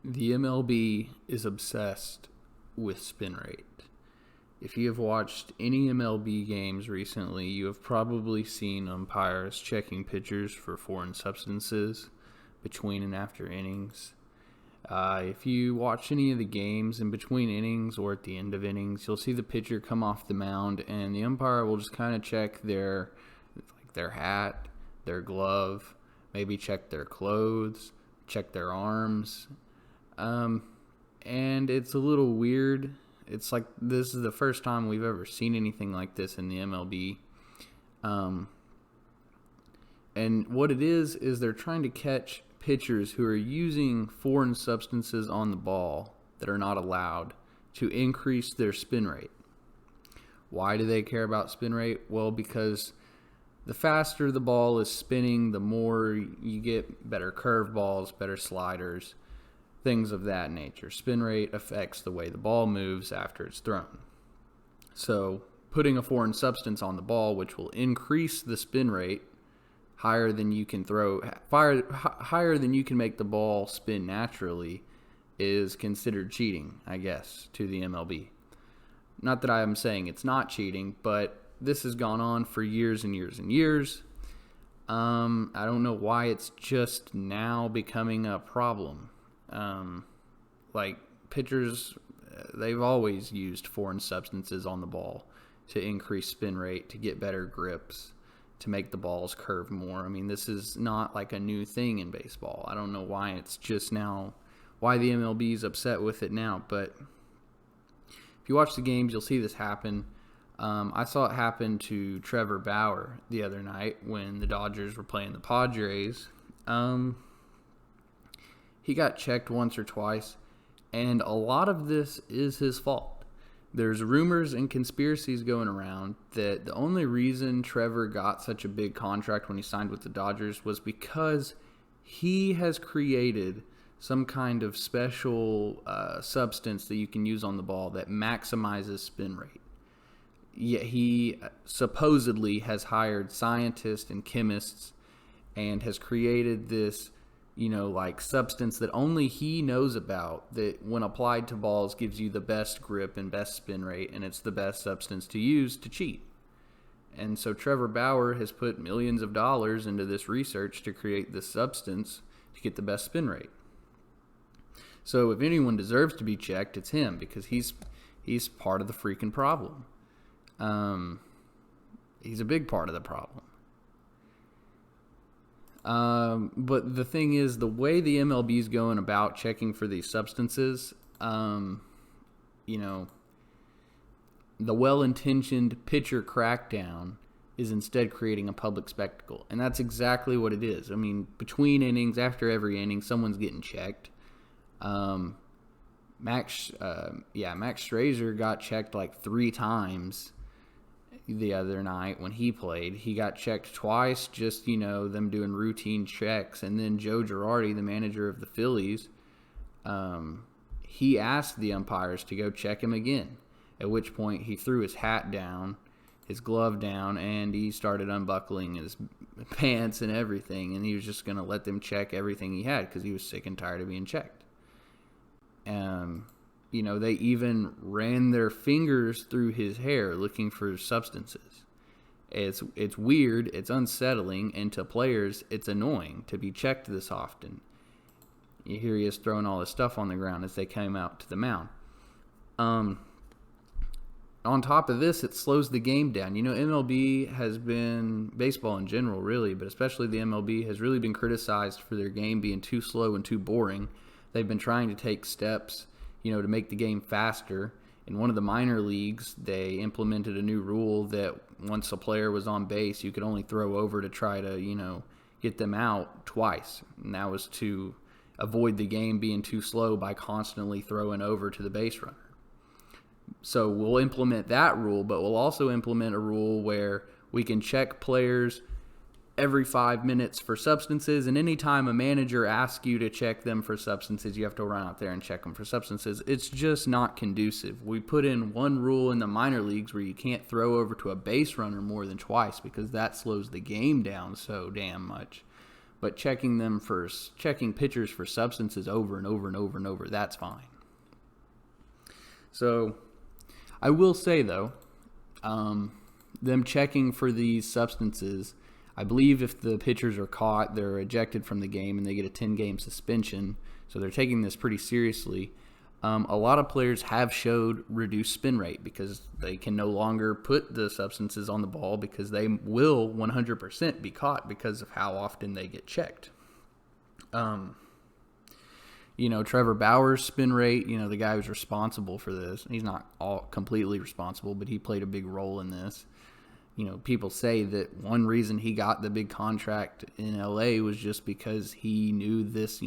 The MLB is obsessed with spin rate. If you have watched any MLB games recently, you have probably seen umpires checking pitchers for foreign substances between and after innings. If you watch any of the games in between innings or at the end of innings, you'll see the pitcher come off the mound, and the umpire will just kind of check their hat, their glove, maybe check their clothes, check their arms. And it's a little weird. It's like this is the first time we've ever seen anything like this in the MLB. And what it is they're trying to catch pitchers who are using foreign substances on the ball that are not allowed to increase their spin rate. Why do they care about spin rate? Well, because the faster the ball is spinning, the more you get better curveballs, better sliders, things of that nature. Spin rate affects the way the ball moves after it's thrown. So putting a foreign substance on the ball, which will increase the spin rate higher than you can make the ball spin naturally, is considered cheating, I guess, to the MLB. Not that I am saying it's not cheating, but this has gone on for years and years and years. I don't know why it's just now becoming a problem. Like pitchers, they've always used foreign substances on the ball to increase spin rate, to get better grips, to make the balls curve more. I mean, this is not like a new thing in baseball. I don't know why it's just now, why the MLB is upset with it now, but if you watch the games, you'll see this happen. I saw it happen to Trevor Bauer the other night when the Dodgers were playing the Padres. He got checked once or twice, and a lot of this is his fault. There's rumors and conspiracies going around that the only reason Trevor got such a big contract when he signed with the Dodgers was because he has created some kind of special substance that you can use on the ball that maximizes spin rate. Yet he supposedly has hired scientists and chemists and has created this substance that only he knows about, that when applied to balls gives you the best grip and best spin rate, and it's the best substance to use to cheat. And so Trevor Bauer has put millions of dollars into this research to create this substance to get the best spin rate. So if anyone deserves to be checked, it's him, because he's part of the freaking problem. He's a big part of the problem. But the thing is, the way the MLB is going about checking for these substances, the well-intentioned pitcher crackdown is instead creating a public spectacle. And that's exactly what it is. I mean, between innings, after every inning, someone's getting checked. Max Scherzer got checked like 3 times the other night when he played. He got checked twice, just them doing routine checks. And then Joe Girardi, the manager of the Phillies, he asked the umpires to go check him again, at which point he threw his hat down, his glove down, and he started unbuckling his pants and everything, and he was just going to let them check everything he had because he was sick and tired of being checked. They even ran their fingers through his hair looking for substances. It's weird, it's unsettling, and to players, it's annoying to be checked this often. Here he is throwing all this stuff on the ground as they came out to the mound. On top of this, it slows the game down. MLB has been, baseball in general really, but especially the MLB, has really been criticized for their game being too slow and too boring. They've been trying to take steps to make the game faster. In one of the minor leagues, they implemented a new rule that once a player was on base, you could only throw over to try to, get them out twice. And that was to avoid the game being too slow by constantly throwing over to the base runner. So we'll implement that rule, but we'll also implement a rule where we can check players every 5 minutes for substances, and anytime a manager asks you to check them for substances, you have to run out there and check them for substances. It's just not conducive. We put in one rule in the minor leagues where you can't throw over to a base runner more than twice because that slows the game down so damn much. But checking pitchers for substances over and over and over and over, that's fine. So I will say, though, them checking for these substances, I believe if the pitchers are caught, they're ejected from the game and they get a 10-game suspension. So they're taking this pretty seriously. A lot of players have showed reduced spin rate because they can no longer put the substances on the ball because they will 100% be caught because of how often they get checked. Trevor Bauer's spin rate, the guy who's responsible for this, he's not all completely responsible, but he played a big role in this. People say that one reason he got the big contract in LA was just because he knew this,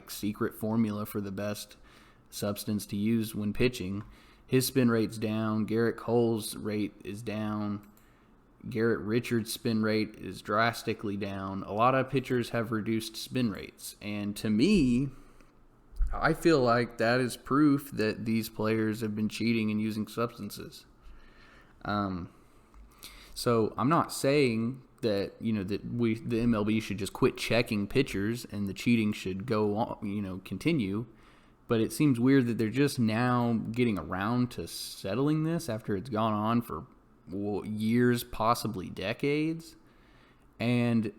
secret formula for the best substance to use when pitching. His spin rate's down. Garrett Cole's rate is down. Garrett Richards' spin rate is drastically down. A lot of pitchers have reduced spin rates. And to me, I feel like that is proof that these players have been cheating and using substances. So I'm not saying that the MLB should just quit checking pitchers and the cheating should go on, continue. But it seems weird that they're just now getting around to settling this after it's gone on for years, possibly decades. And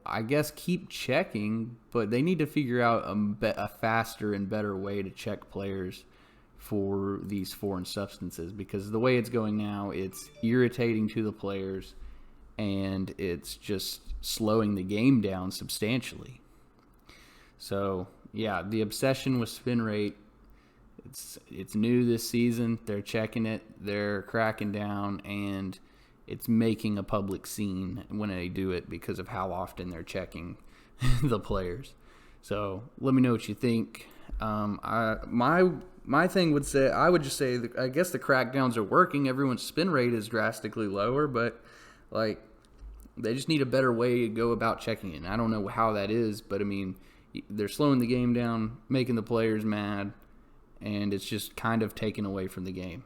I guess keep checking, but they need to figure out a faster and better way to check players for these foreign substances, because the way it's going now, it's irritating to the players and it's just slowing the game down substantially. So, yeah, the obsession with spin rate, it's new this season. They're checking it, they're cracking down, and it's making a public scene when they do it because of how often they're checking the players. So let me know what you think. My thing would say, I would just say, I guess the crackdowns are working. Everyone's spin rate is drastically lower, but they just need a better way to go about checking it. And I don't know how that is, but I mean, they're slowing the game down, making the players mad, and it's just kind of taken away from the game.